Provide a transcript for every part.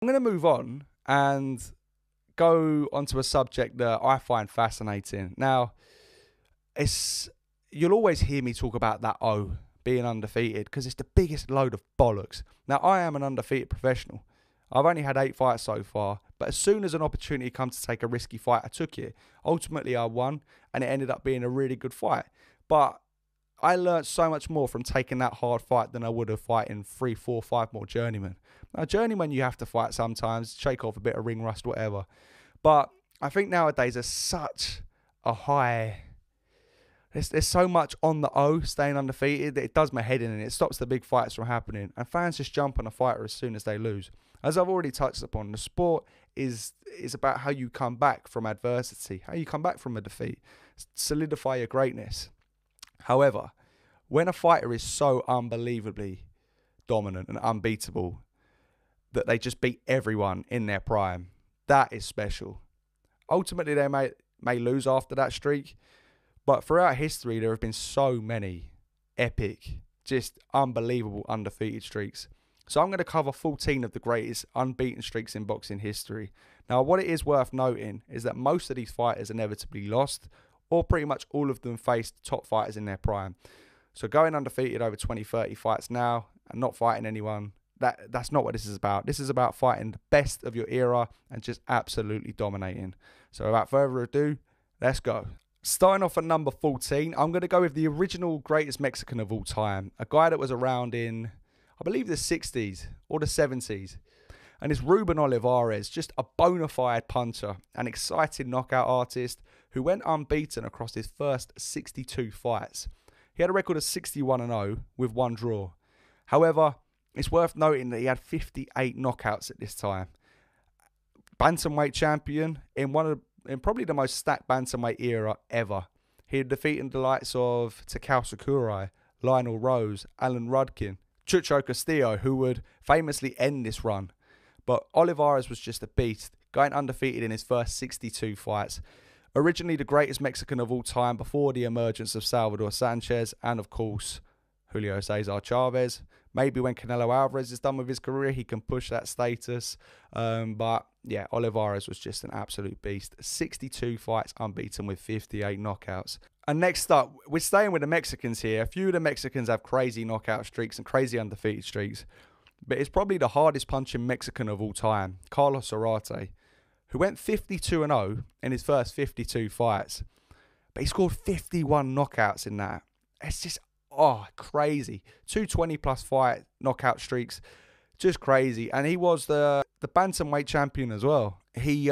I'm going to move on and go onto a subject that I find fascinating. Now, you'll always hear me talk about that O being undefeated because it's the biggest load of bollocks. Now, I am an undefeated professional. I've only had 8 fights so far, but as soon as an opportunity comes to take a risky fight, I took it. Ultimately, I won, and it ended up being a really good fight. But I learned so much more from taking that hard fight than I would have fighting 3, 4, 5 more journeymen. Now, journeymen you have to fight sometimes, shake off a bit of ring rust, whatever. But I think nowadays there's such a high... There's so much on the O staying undefeated that it does my head in and it stops the big fights from happening. And fans just jump on a fighter as soon as they lose. As I've already touched upon, the sport is about how you come back from adversity, how you come back from a defeat, solidify your greatness. However, when a fighter is so unbelievably dominant and unbeatable that they just beat everyone in their prime, that is special. Ultimately, they may lose after that streak, but throughout history, there have been so many epic, just unbelievable undefeated streaks. So I'm going to cover 14 of the greatest unbeaten streaks in boxing history. Now, what it is worth noting is that most of these fighters inevitably lost, or pretty much all of them faced top fighters in their prime. So going undefeated over 20, 30 fights now and not fighting anyone, that's not what this is about. This is about fighting the best of your era and just absolutely dominating. So without further ado, let's go. Starting off at number 14, I'm going to go with the original greatest Mexican of all time. A guy that was around in, I believe, the 60s or the 70s. And it's Ruben Olivarez, just a bona fide puncher, an exciting knockout artist who went unbeaten across his first 62 fights. He had a record of 61-0 with 1 draw. However, it's worth noting that he had 58 knockouts at this time. Bantamweight champion in probably the most stacked bantamweight era ever. He had defeated the likes of Takao Sakurai, Lionel Rose, Alan Rudkin, Chucho Castillo, who would famously end this run. But Olivares was just a beast, going undefeated in his first 62 fights. Originally the greatest Mexican of all time before the emergence of Salvador Sanchez and, of course, Julio Cesar Chavez. Maybe when Canelo Alvarez is done with his career, he can push that status. But yeah, Olivares was just an absolute beast. 62 fights unbeaten with 58 knockouts. And next up, we're staying with the Mexicans here. A few of the Mexicans have crazy knockout streaks and crazy undefeated streaks. But it's probably the hardest punching Mexican of all time, Carlos Sate, who went 52-0 in his first 52 fights. But he scored 51 knockouts in that. It's just crazy. 220-plus fight knockout streaks. Just crazy. And he was the bantamweight champion as well. He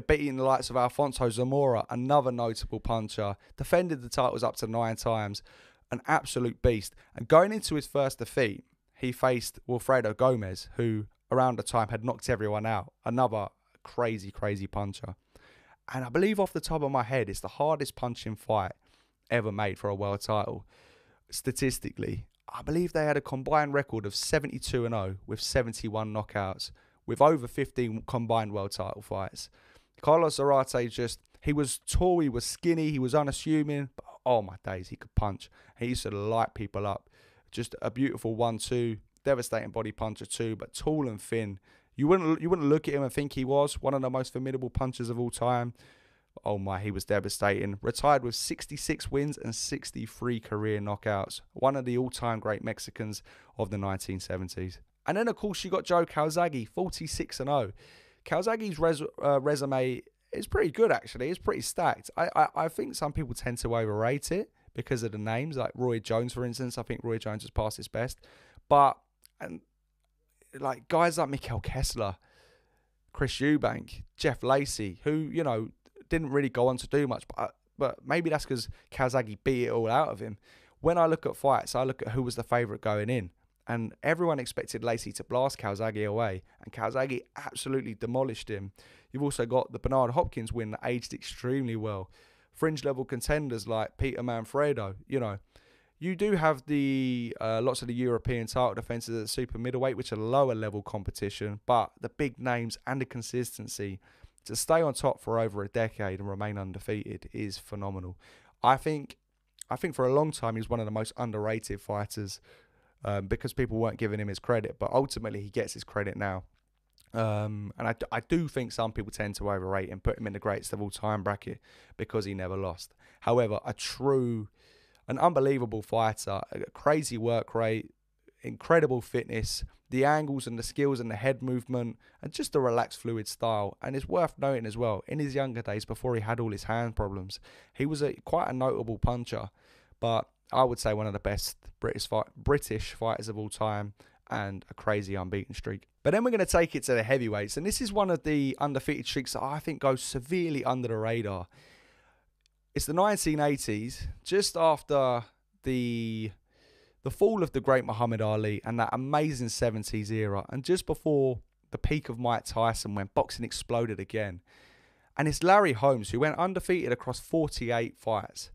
beating the likes of Alfonso Zamora, another notable puncher. Defended the titles up to 9 times. An absolute beast. And going into his first defeat, he faced Wilfredo Gomez, who around the time had knocked everyone out. Another crazy, crazy puncher. And I believe off the top of my head, it's the hardest punching fight ever made for a world title. Statistically, I believe they had a combined record of 72-0 with 71 knockouts, with over 15 combined world title fights. Carlos Zarate he was tall, he was skinny, he was unassuming, but oh my days, he could punch. He used to light people up. Just a beautiful 1-2, devastating body puncher too, but tall and thin. You wouldn't look at him and think he was one of the most formidable punchers of all time. Oh my, he was devastating. Retired with 66 wins and 63 career knockouts. One of the all-time great Mexicans of the 1970s. And then, of course, you got Joe Calzaghe, 46-0. Calzaghe's resume is pretty good, actually. It's pretty stacked. I think some people tend to overrate it because of the names. Like Roy Jones, for instance. I think Roy Jones has passed his best. But, and like guys like Mikkel Kessler, Chris Eubank, Jeff Lacey, who, you know, didn't really go on to do much, but maybe that's because Calzaghe beat it all out of him. When I look at fights, I look at who was the favourite going in, and everyone expected Lacey to blast Calzaghe away, and Calzaghe absolutely demolished him. You've also got the Bernard Hopkins win that aged extremely well. Fringe level contenders like Peter Manfredo, you know. You do have the lots of the European title defences at super middleweight, which are lower level competition, but the big names and the consistency to stay on top for over a decade and remain undefeated is phenomenal. I think for a long time he was one of the most underrated fighters because people weren't giving him his credit, but ultimately he gets his credit now. And I do think some people tend to overrate him, put him in the greatest of all time bracket because he never lost. However, an unbelievable fighter, a crazy work rate, incredible fitness, the angles and the skills and the head movement, and just a relaxed, fluid style. And it's worth noting as well, in his younger days, before he had all his hand problems, he was quite a notable puncher, but I would say one of the best British fighters of all time, and a crazy unbeaten streak. But then we're going to take it to the heavyweights, and this is one of the undefeated streaks that I think goes severely under the radar. It's the 1980s, just after the fall of the great Muhammad Ali and that amazing 70s era, and just before the peak of Mike Tyson when boxing exploded again. And it's Larry Holmes, who went undefeated across 48 fights.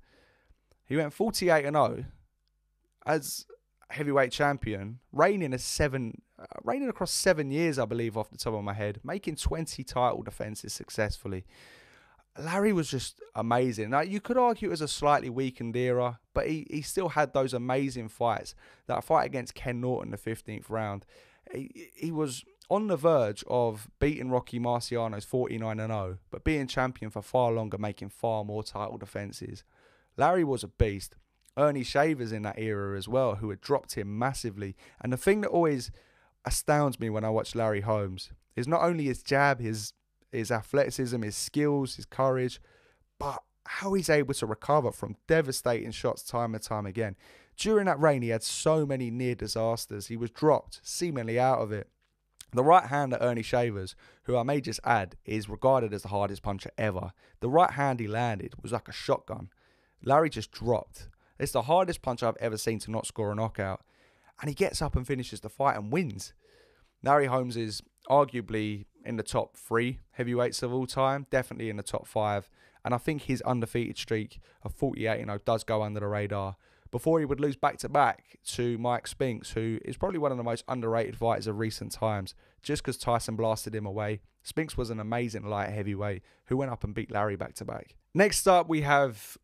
He went 48-0 as heavyweight champion, reigning across 7 years, I believe, off the top of my head, making 20 title defenses successfully. Larry was just amazing. Now, you could argue it was a slightly weakened era, but he still had those amazing fights. That fight against Ken Norton, the 15th round, he was on the verge of beating Rocky Marciano's 49-0, but being champion for far longer, making far more title defenses. Larry was a beast. Ernie Chavez in that era as well, who had dropped him massively. And the thing that always astounds me when I watch Larry Holmes is not only his jab, his athleticism, his skills, his courage, but how he's able to recover from devastating shots time and time again. During that reign, he had so many near disasters. He was dropped, seemingly out of it. The right hand that Ernie Chavez, who I may just add, is regarded as the hardest puncher ever. The right hand he landed was like a shotgun. Larry just dropped. It's the hardest punch I've ever seen to not score a knockout. And he gets up and finishes the fight and wins. Larry Holmes is arguably in the top 3 heavyweights of all time, definitely in the top 5. And I think his undefeated streak of 48-0 does go under the radar before he would lose back-to-back to Mike Spinks, who is probably one of the most underrated fighters of recent times, just because Tyson blasted him away. Spinks was an amazing light heavyweight who went up and beat Larry back-to-back. Next up, we have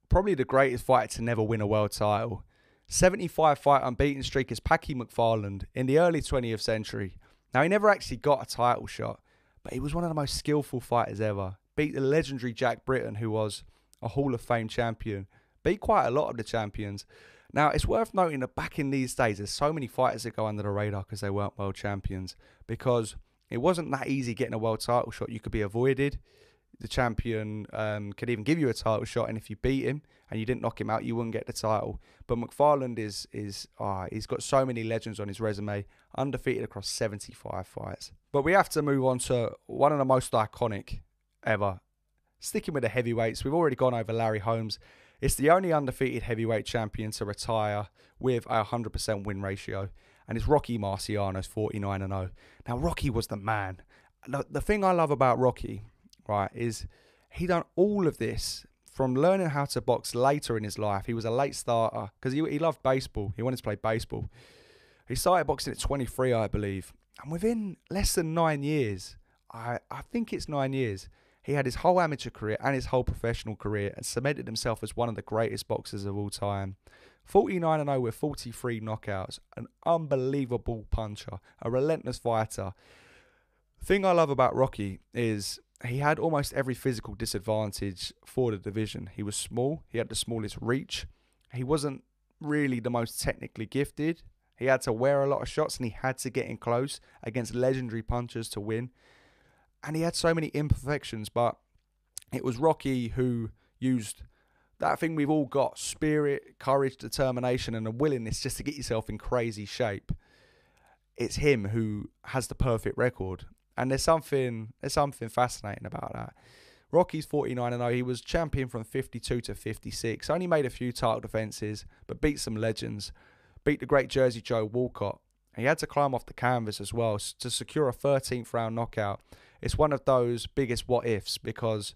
probably the greatest fighter to never win a world title. 75-fight unbeaten streak is Packy McFarland in the early 20th century. Now, he never actually got a title shot, but he was one of the most skillful fighters ever. Beat the legendary Jack Britton, who was a Hall of Fame champion. Beat quite a lot of the champions. Now, it's worth noting that back in these days, there's so many fighters that go under the radar because they weren't world champions, because it wasn't that easy getting a world title shot. You could be avoided. The champion could even give you a title shot, and if you beat him and you didn't knock him out, you wouldn't get the title. But McFarland he's got so many legends on his resume, undefeated across 75 fights. But we have to move on to one of the most iconic ever. Sticking with the heavyweights, we've already gone over Larry Holmes. It's the only undefeated heavyweight champion to retire with a 100% win ratio, and it's Rocky Marciano's 49-0. Now, Rocky was the man. The thing I love about Rocky, right, is he done all of this from learning how to box later in his life. He was a late starter because he loved baseball. He wanted to play baseball. He started boxing at 23, I believe. And within less than 9 years, I think it's 9 years, he had his whole amateur career and his whole professional career and cemented himself as one of the greatest boxers of all time. 49-0 with 43 knockouts. An unbelievable puncher. A relentless fighter. The thing I love about Rocky is he had almost every physical disadvantage for the division. He was small. He had the smallest reach. He wasn't really the most technically gifted. He had to wear a lot of shots and he had to get in close against legendary punchers to win. And he had so many imperfections, but it was Rocky who used that thing we've all got, spirit, courage, determination, and a willingness just to get yourself in crazy shape. It's him who has the perfect record. And there's something fascinating about that. Rocky's 49-0. He was champion from 52 to 56. Only made a few title defenses, but beat some legends. Beat the great Jersey Joe Walcott. He had to climb off the canvas as well to secure a 13th round knockout. It's one of those biggest what-ifs because,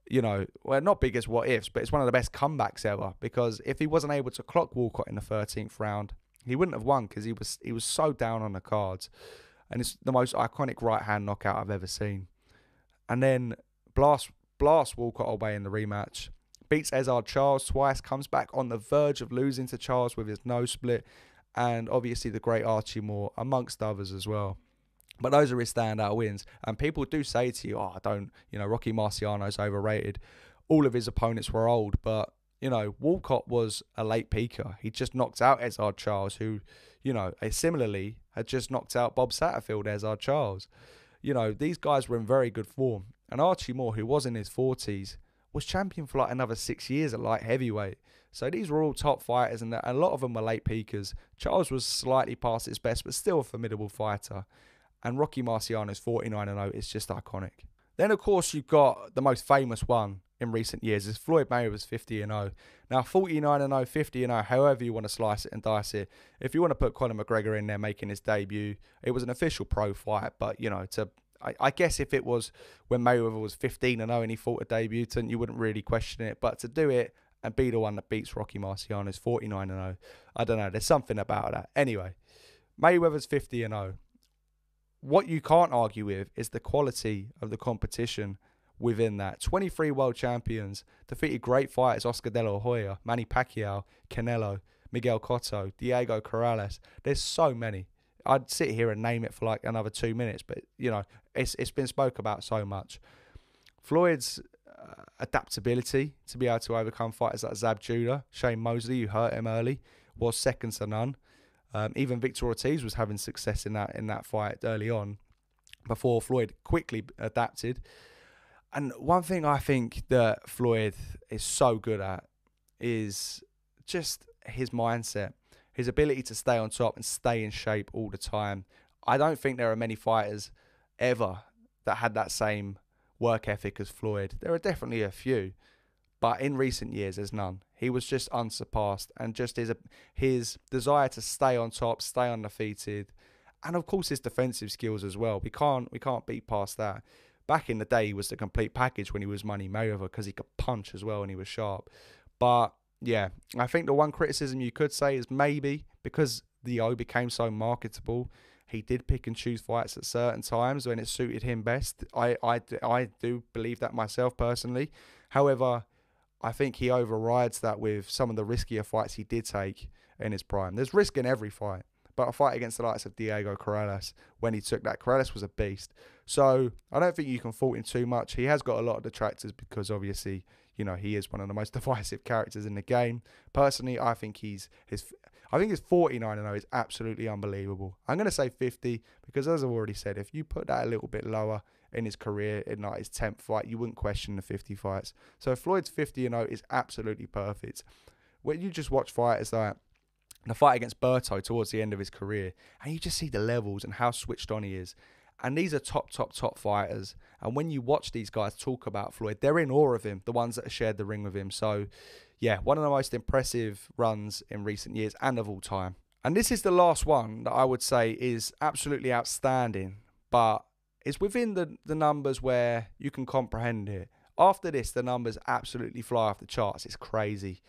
not biggest what-ifs, but it's one of the best comebacks ever, because if he wasn't able to clock Walcott in the 13th round, he wouldn't have won because he was so down on the cards. And it's the most iconic right-hand knockout I've ever seen. And then blast Walcott away in the rematch. Beats Cesar Charles twice, comes back on the verge of losing to Charles with his nose split. And obviously the great Archie Moore, amongst others as well. But those are his standout wins. And people do say to you, oh, don't, Rocky Marciano's overrated. All of his opponents were old. But, Walcott was a late peaker. He just knocked out Ezard Charles, who, similarly had just knocked out Bob Satterfield, Ezard Charles. These guys were in very good form. And Archie Moore, who was in his 40s, was champion for like another 6 years at light heavyweight. So these were all top fighters, and a lot of them were late peakers. Charles was slightly past his best, but still a formidable fighter. And Rocky Marciano's 49-0 is just iconic. Then, of course, you've got the most famous one in recent years is Floyd Mayweather's 50-0. Now, 49-0, 50-0, however you want to slice it and dice it. If you want to put Conor McGregor in there making his debut, it was an official pro fight. But, I guess if it was when Mayweather was 15-0 and he fought a debutant, you wouldn't really question it. But to do it and be the one that beats Rocky Marciano's 49-0, I don't know. There's something about that. Anyway, Mayweather's 50-0. What you can't argue with is the quality of the competition within that. 23 world champions, defeated great fighters, Oscar De La Hoya, Manny Pacquiao, Canelo, Miguel Cotto, Diego Corrales. There's so many. I'd sit here and name it for like another 2 minutes, but, it's been spoke about so much. Floyd's adaptability to be able to overcome fighters like Zab Judah, Shane Mosley, who hurt him early, was second to none. Even Victor Ortiz was having success in that fight early on before Floyd quickly adapted. And one thing I think that Floyd is so good at is just his mindset, his ability to stay on top and stay in shape all the time. I don't think there are many fighters ever that had that same work ethic as Floyd. There are definitely a few, but in recent years, there's none. He was just unsurpassed, and just his desire to stay on top, stay undefeated, and of course his defensive skills as well. We can't beat past that. Back in the day, he was the complete package when he was Money Mayweather because he could punch as well and he was sharp. But yeah, I think the one criticism you could say is maybe because the O became so marketable, he did pick and choose fights at certain times when it suited him best. I do believe that myself personally. However, I think he overrides that with some of the riskier fights he did take in his prime. There's risk in every fight, but a fight against the likes of Diego Corrales, when he took that, Corrales was a beast. So I don't think you can fault him too much. He has got a lot of detractors because obviously, he is one of the most divisive characters in the game. Personally, I think his 49-0 is absolutely unbelievable. I'm going to say 50 because, as I've already said, if you put that a little bit lower in his career, in like his 10th fight, you wouldn't question the 50 fights. So Floyd's 50-0 is absolutely perfect. When you just watch fighters like the fight against Berto towards the end of his career, and you just see the levels and how switched on he is. And these are top fighters. And when you watch these guys talk about Floyd, they're in awe of him, the ones that have shared the ring with him. So, yeah, one of the most impressive runs in recent years and of all time. And this is the last one that I would say is absolutely outstanding, but it's within the numbers where you can comprehend it. After this, the numbers absolutely fly off the charts. It's crazy.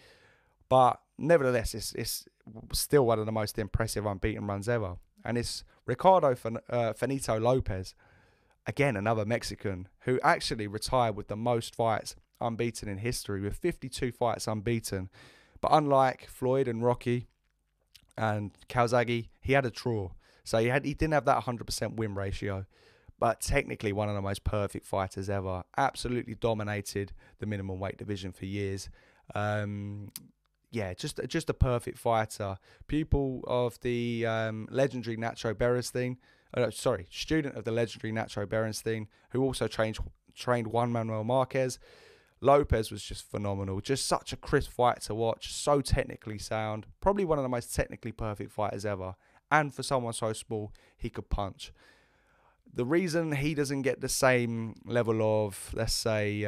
But nevertheless, it's still one of the most impressive unbeaten runs ever. And it's Ricardo Finito Lopez, again, another Mexican, who actually retired with the most fights unbeaten in history, with 52 fights unbeaten. But unlike Floyd and Rocky and Calzaghe, he had a draw. So he didn't have that 100% win ratio. But technically one of the most perfect fighters ever. Absolutely dominated the minimum weight division for years. Just a perfect fighter. Pupil of the legendary Nacho Berenstein. Student of the legendary Nacho Berenstein, who also trained Juan Manuel Marquez. Lopez was just phenomenal. Just such a crisp fight to watch. So technically sound. Probably one of the most technically perfect fighters ever. And for someone so small, he could punch. The reason he doesn't get the same level of, let's say,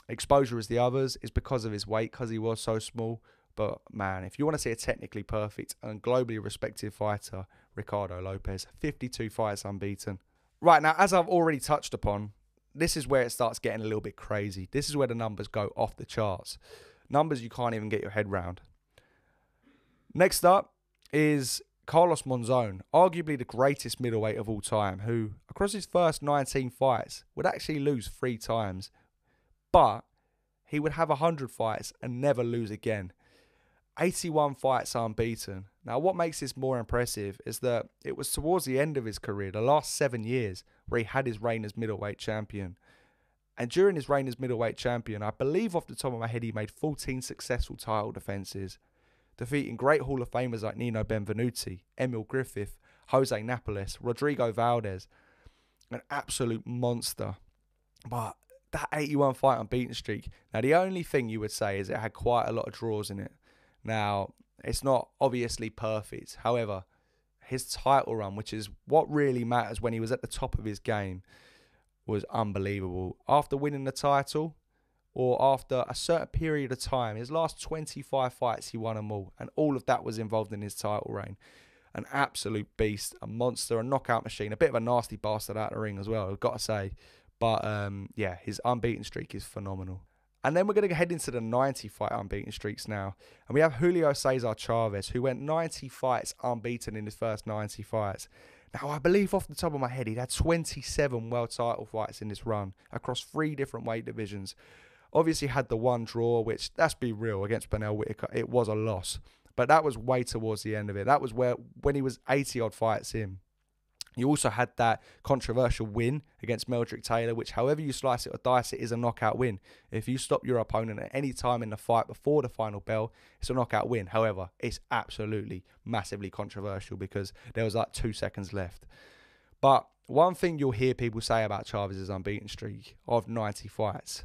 exposure as the others is because of his weight, because he was so small. But, man, if you want to see a technically perfect and globally respected fighter, Ricardo Lopez, 52 fights unbeaten. Right, now, as I've already touched upon, this is where it starts getting a little bit crazy. This is where the numbers go off the charts. Numbers you can't even get your head round. Next up is Carlos Monzon, arguably the greatest middleweight of all time, who, across his first 19 fights, would actually lose 3 times. But he would have 100 fights and never lose again. 81 fights unbeaten. Now, what makes this more impressive is that it was towards the end of his career, the last 7 years, where he had his reign as middleweight champion. And during his reign as middleweight champion, I believe off the top of my head, he made 14 successful title defences, defeating great Hall of Famers like Nino Benvenuti, Emil Griffith, Jose Napoles, Rodrigo Valdez. An absolute monster. But that 81 fight unbeaten streak, now the only thing you would say is it had quite a lot of draws in it. Now, it's not obviously perfect. However, his title run, which is what really matters when he was at the top of his game, was unbelievable. After winning the title, or after a certain period of time, his last 25 fights, he won them all. And all of that was involved in his title reign. An absolute beast, a monster, a knockout machine, a bit of a nasty bastard out of the ring as well, I've got to say. But yeah, his unbeaten streak is phenomenal. And then we're going to head into the 90 fight unbeaten streaks now. And we have Julio Cesar Chavez, who went 90 fights unbeaten in his first 90 fights. Now, I believe off the top of my head, he'd had 27 world title fights in this run across 3 different weight divisions. Obviously had the one draw, which, let's be real, against Benel Whitaker, it was a loss. But that was way towards the end of it. That was when he was 80-odd fights in. You also had that controversial win against Meldrick Taylor, which, however you slice it or dice it, is a knockout win. If you stop your opponent at any time in the fight before the final bell, it's a knockout win. However, it's absolutely massively controversial because there was like 2 seconds left. But one thing you'll hear people say about Chavez's unbeaten streak of 90 fights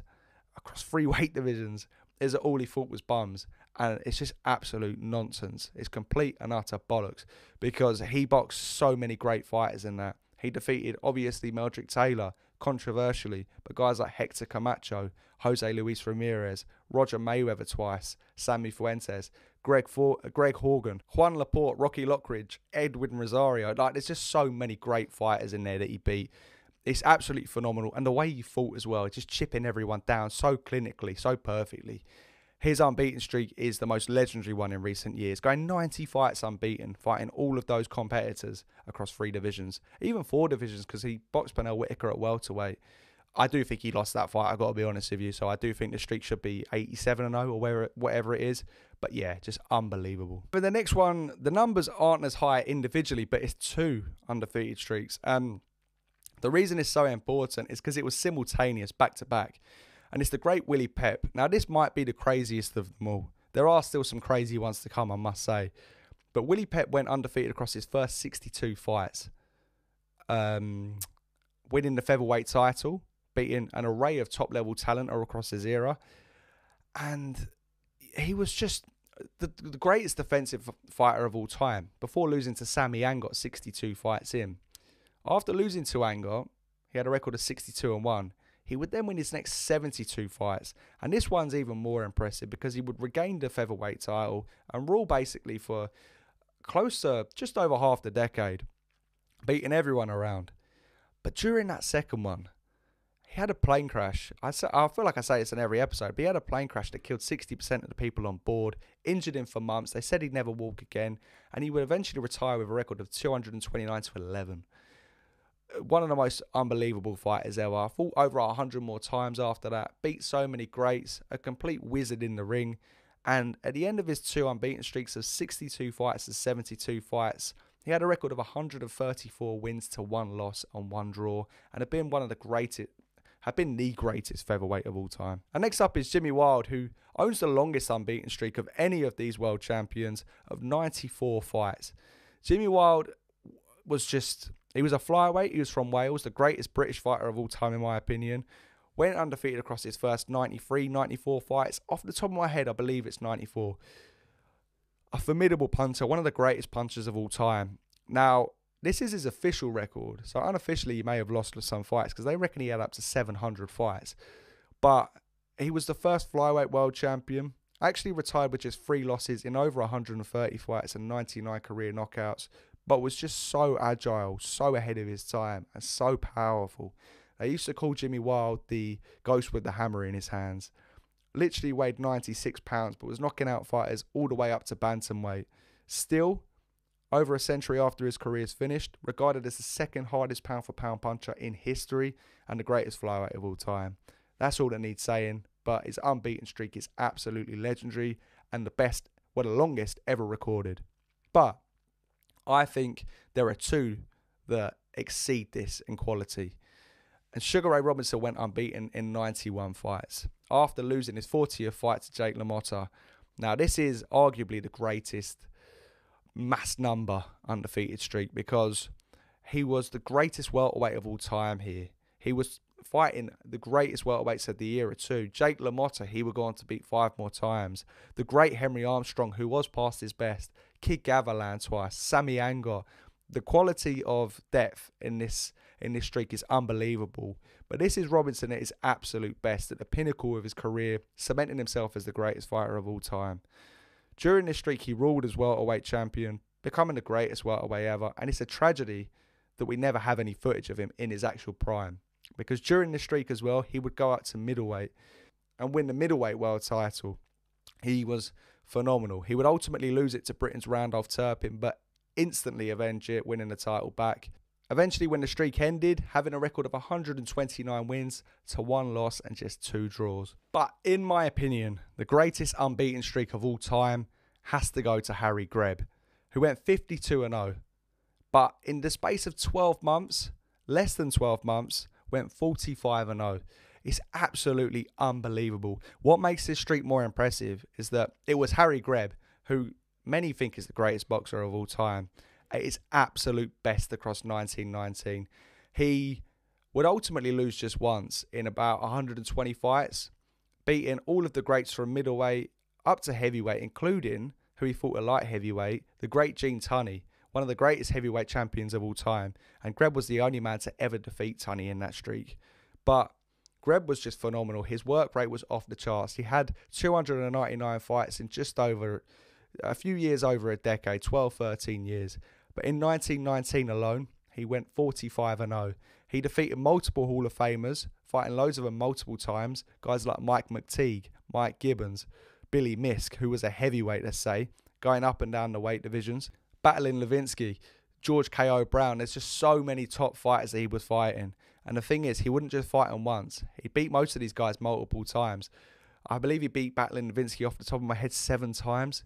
across 3 weight divisions is that all he fought was bums. And it's just absolute nonsense. It's complete and utter bollocks because he boxed so many great fighters in that. He defeated, obviously, Meldrick Taylor, controversially, but guys like Hector Camacho, Jose Luis Ramirez, Roger Mayweather twice, Sammy Fuentes, Greg Horgan, Juan Laporte, Rocky Lockridge, Edwin Rosario. Like, there's just so many great fighters in there that he beat. It's absolutely phenomenal. And the way he fought as well, just chipping everyone down so clinically, so perfectly. His unbeaten streak is the most legendary one in recent years, going 90 fights unbeaten, fighting all of those competitors across 3 divisions, even 4 divisions, because he boxed Benel Whitaker at welterweight. I do think he lost that fight, I've got to be honest with you, so I do think the streak should be 87-0 or whatever it is. But yeah, just unbelievable. For the next one, the numbers aren't as high individually, but it's 2 undefeated streaks. The reason it's so important is because it was simultaneous, back-to-back. And it's the great Willie Pep. Now, this might be the craziest of them all. There are still some crazy ones to come, I must say. But Willie Pep went undefeated across his first 62 fights. Winning the featherweight title, beating an array of top-level talent across his era. And he was just the greatest defensive fighter of all time. Before losing to Sammy Angot 62 fights in. After losing to Angot, he had a record of 62-1. He would then win his next 72 fights. And this one's even more impressive because he would regain the featherweight title and rule basically for close to just over half the decade, beating everyone around. But during that second one, he had a plane crash. I feel like I say this in every episode, but he had a plane crash that killed 60% of the people on board, injured him for months. They said he'd never walk again, and he would eventually retire with a record of 229-11. One of the most unbelievable fighters ever. Fought over 100 more times after that. Beat so many greats. A complete wizard in the ring. And at the end of his 2 unbeaten streaks of 62 fights and 72 fights, he had a record of 134 wins to 1 loss and 1 draw. And had been the greatest featherweight of all time. And next up is Jimmy Wilde, who owns the longest unbeaten streak of any of these world champions of 94 fights. Jimmy Wilde was just... He was a flyweight. He was from Wales, the greatest British fighter of all time, in my opinion. Went undefeated across his first 93, 94 fights. Off the top of my head, I believe it's 94. A formidable puncher, one of the greatest punchers of all time. Now, this is his official record. So unofficially, he may have lost some fights because they reckon he had up to 700 fights. But he was the first flyweight world champion. Actually retired with just 3 losses in over 130 fights and 99 career knockouts. But was just so agile, so ahead of his time, and so powerful. They used to call Jimmy Wilde the ghost with the hammer in his hands. Literally weighed 96 pounds, but was knocking out fighters all the way up to bantamweight. Still, over a century after his career is finished, regarded as the 2nd hardest pound-for-pound puncher in history and the greatest flyweight of all time. That's all that needs saying, but his unbeaten streak is absolutely legendary and the best were the longest ever recorded. But I think there are two that exceed this in quality. And Sugar Ray Robinson went unbeaten in 91 fights after losing his 40th fight to Jake LaMotta. Now, this is arguably the greatest mass number undefeated streak because he was the greatest welterweight of all time here. He was fighting the greatest welterweights of the era too. Jake LaMotta, he would go on to beat 5 more times. The great Henry Armstrong, who was past his best. Kid Gavilan twice. Sammy Anger. The quality of depth in this streak is unbelievable. But this is Robinson at his absolute best, at the pinnacle of his career, cementing himself as the greatest fighter of all time. During this streak, he ruled as welterweight champion, becoming the greatest welterweight ever. And it's a tragedy that we never have any footage of him in his actual prime. Because during this streak as well, he would go up to middleweight and win the middleweight world title. He was phenomenal. He would ultimately lose it to Britain's Randolph Turpin, but instantly avenge it, winning the title back. Eventually, when the streak ended, having a record of 129 wins to 1 loss and just 2 draws. But in my opinion, the greatest unbeaten streak of all time has to go to Harry Greb, who went 52-0. But in the space of 12 months, less than 12 months, went 45-0. It's absolutely unbelievable. What makes this streak more impressive is that it was Harry Greb, who many think is the greatest boxer of all time, at his absolute best across 1919. He would ultimately lose just once in about 120 fights, beating all of the greats from middleweight up to heavyweight, including, who he fought a light heavyweight, the great Gene Tunney, one of the greatest heavyweight champions of all time. And Greb was the only man to ever defeat Tunney in that streak. But Greb was just phenomenal. His work rate was off the charts. He had 299 fights in just over a few years over a decade, 12, 13 years. But in 1919 alone, he went 45-0. He defeated multiple Hall of Famers, fighting loads of them multiple times. Guys like Mike McTeague, Mike Gibbons, Billy Misk, who was a heavyweight, let's say, going up and down the weight divisions. Battling Levinsky, George K.O. Brown. There's just so many top fighters that he was fighting. And the thing is, he wouldn't just fight them once. He beat most of these guys multiple times. I believe he beat Battling Levinsky off the top of my head 7 times.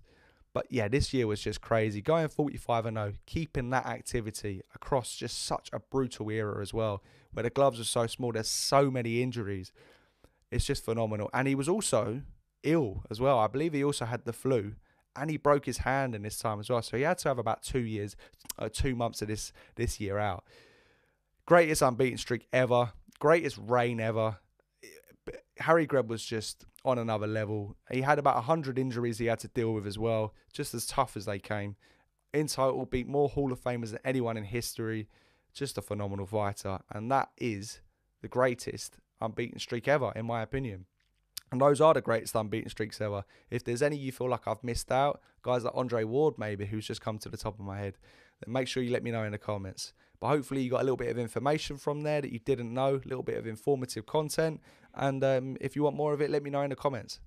But yeah, this year was just crazy. Going 45-0, keeping that activity across just such a brutal era as well, where the gloves are so small, there's so many injuries. It's just phenomenal. And he was also ill as well. I believe he also had the flu. And he broke his hand in this time as well. So he had to have about 2 months of this year out. Greatest unbeaten streak ever. Greatest reign ever. Harry Greb was just on another level. He had about 100 injuries he had to deal with as well. Just as tough as they came. In total, beat more Hall of Famers than anyone in history. Just a phenomenal fighter. And that is the greatest unbeaten streak ever, in my opinion. And those are the greatest unbeaten streaks ever. If there's any you feel like I've missed out, guys like Andre Ward maybe, who's just come to the top of my head, then make sure you let me know in the comments. But hopefully you got a little bit of information from there that you didn't know, a little bit of informative content. And if you want more of it, let me know in the comments.